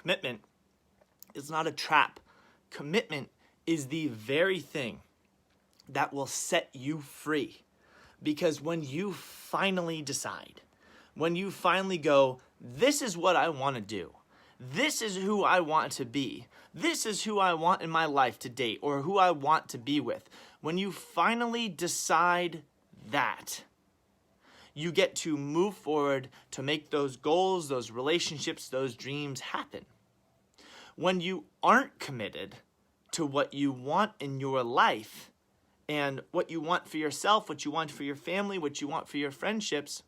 commitment is not a trap. Commitment is the very thing that will set you free. Because when you finally decide, when you finally go, this is what I want to do, this is who I want to be, this is who I want in my life to date, or who I want to be with, when you finally decide that, you get to move forward to make those goals, those relationships, those dreams happen. When you aren't committed to what you want in your life, and what you want for yourself, what you want for your family, what you want for your friendships,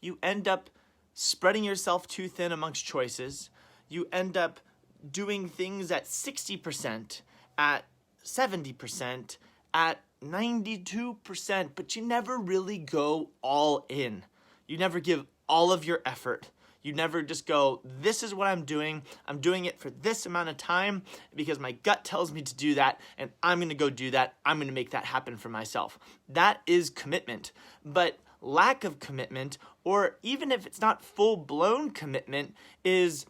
you end up spreading yourself too thin amongst choices. You end up doing things at 60%, at 70%, at 92%, but you never really go all in. You never give all of your effort. You never just go, this is what I'm doing it for this amount of time because my gut tells me to do that, and I'm going to go do that. I'm going to make that happen for myself. That is commitment. But lack of commitment, or even if it's not full-blown commitment, is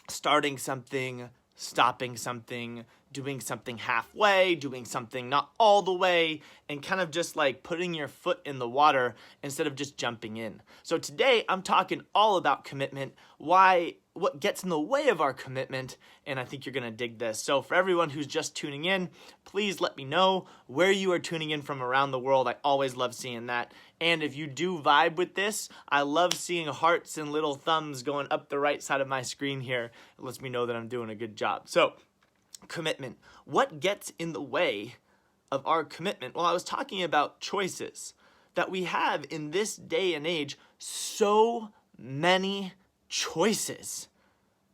starting something, stopping something, doing something halfway, doing something not all the way, and kind of just like putting your foot in the water instead of just jumping in. So today I'm talking all about commitment, what gets in the way of our commitment, and I think you're gonna dig this. So for everyone who's just tuning in, please let me know where you are tuning in from around the world. I always love seeing that. And if you do vibe with this, I love seeing hearts and little thumbs going up the right side of my screen here. It lets me know that I'm doing a good job. So commitment. What gets in the way of our commitment? Well, I was talking about choices that we have in this day and age. So many choices.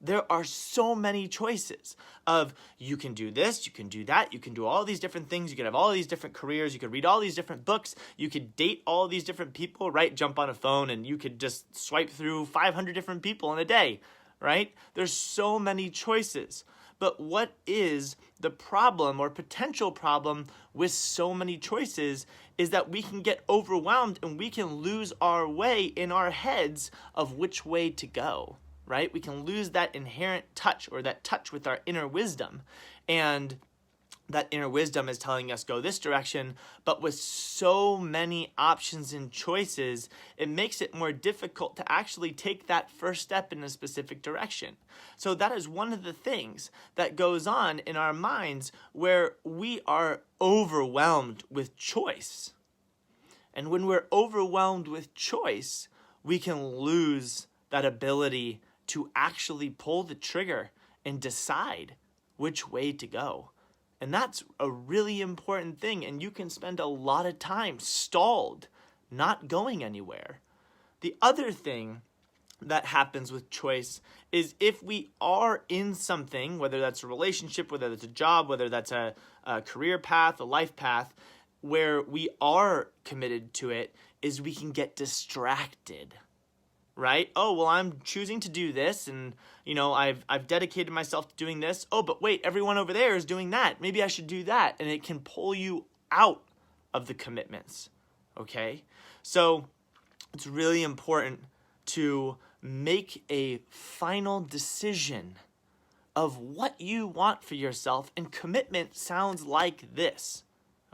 There are so many choices of you can do this, you can do that, you can do all these different things, you can have all these different careers, you could read all these different books, you could date all these different people, right? Jump on a phone and you could just swipe through 500 different people in a day, right? There's so many choices. But what is the problem or potential problem with so many choices is that we can get overwhelmed and we can lose our way in our heads of which way to go, right? We can lose that inherent touch or that touch with our inner wisdom. And that inner wisdom is telling us go this direction, but with so many options and choices, it makes it more difficult to actually take that first step in a specific direction. So that is one of the things that goes on in our minds where we are overwhelmed with choice. And when we're overwhelmed with choice, we can lose that ability to actually pull the trigger and decide which way to go. And that's a really important thing, and you can spend a lot of time stalled, not going anywhere. The other thing that happens with choice is if we are in something, whether that's a relationship, whether that's a job, whether that's a career path, a life path, where we are committed to it, is we can get distracted. Right? Oh, well, I'm choosing to do this, and I've dedicated myself to doing this. Oh, but wait, everyone over there is doing that. Maybe I should do that. And it can pull you out of the commitments. Okay? So it's really important to make a final decision of what you want for yourself. And commitment sounds like this.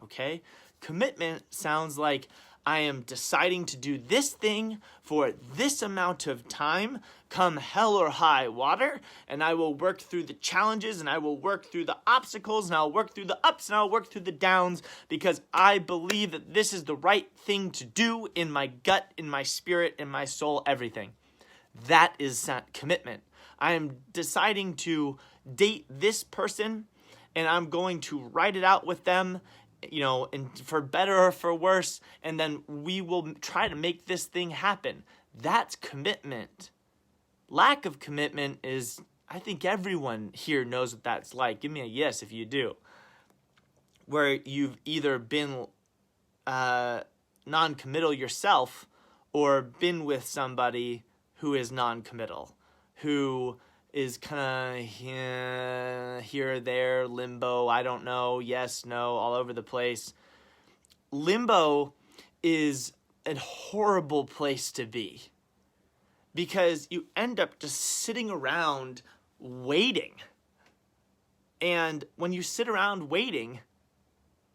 Okay? Commitment sounds like I am deciding to do this thing for this amount of time, come hell or high water, and I will work through the challenges, and I will work through the obstacles, and I'll work through the ups, and I'll work through the downs, because I believe that this is the right thing to do in my gut, in my spirit, in my soul, everything. That is commitment. I am deciding to date this person, and I'm going to write it out with them, and for better or for worse, and then we will try to make this thing happen. That's commitment. Lack of commitment is, I think everyone here knows what that's like. Give me a yes if you do. Where you've either been non-committal yourself or been with somebody who is non-committal, who is kind of here, there, limbo, I don't know, yes, no, all over the place. Limbo is a horrible place to be because you end up just sitting around waiting. And when you sit around waiting,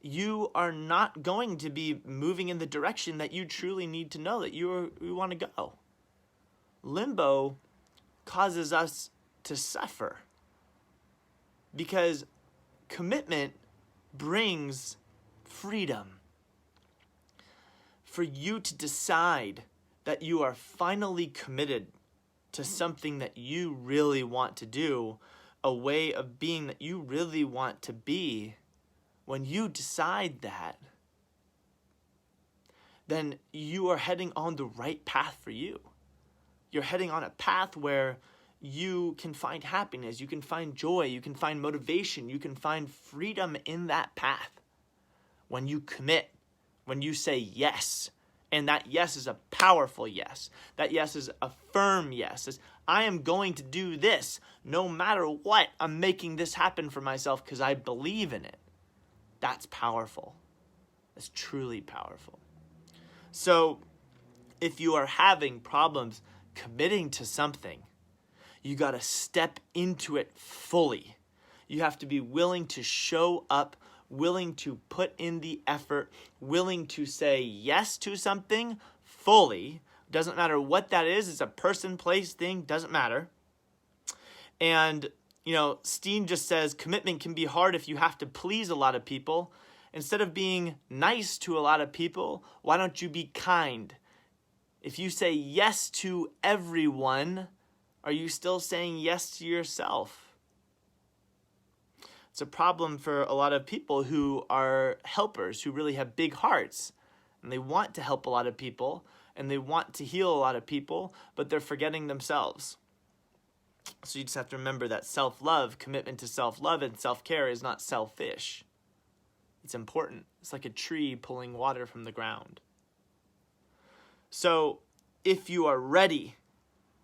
you are not going to be moving in the direction that you truly need to know that you want to go. Limbo causes us to suffer because commitment brings freedom. For you to decide that you are finally committed to something that you really want to do, a way of being that you really want to be, when you decide that, then you are heading on the right path for you. You're heading on a path where you can find happiness, you can find joy, you can find motivation, you can find freedom in that path. When you commit, when you say yes, and that yes is a powerful yes. That yes is a firm yes. It's, I am going to do this no matter what. I'm making this happen for myself because I believe in it. That's powerful. That's truly powerful. So if you are having problems committing to something, you got to step into it fully. You have to be willing to show up, willing to put in the effort, willing to say yes to something fully. Doesn't matter what that is. It's a person, place, thing. Doesn't matter. And, Steen just says commitment can be hard if you have to please a lot of people. Instead of being nice to a lot of people, why don't you be kind? If you say yes to everyone, are you still saying yes to yourself? It's a problem for a lot of people who are helpers, who really have big hearts, and they want to help a lot of people, and they want to heal a lot of people, but they're forgetting themselves. So you just have to remember that self-love, commitment to self-love and self-care is not selfish. It's important. It's like a tree pulling water from the ground. So if you are ready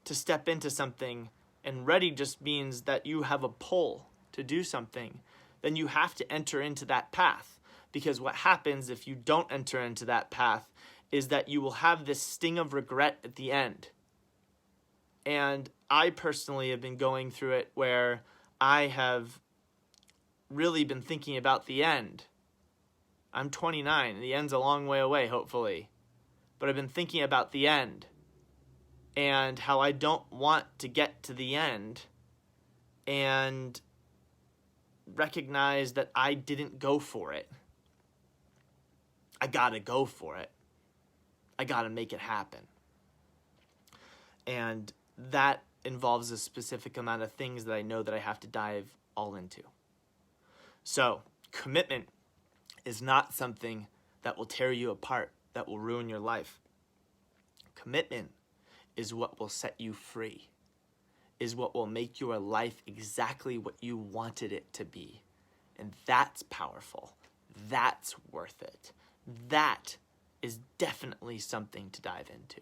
to step into something, and ready just means that you have a pull to do something, then you have to enter into that path. Because what happens if you don't enter into that path is that you will have this sting of regret at the end. And I personally have been going through it where I have really been thinking about the end. I'm 29, and the end's a long way away, hopefully. But I've been thinking about the end and how I don't want to get to the end and recognize that I didn't go for it. I gotta go for it. I gotta make it happen. And that involves a specific amount of things that I know that I have to dive all into. So, commitment is not something that will tear you apart, that will ruin your life. Commitment is what will set you free, is what will make your life exactly what you wanted it to be. And that's powerful. That's worth it. That is definitely something to dive into.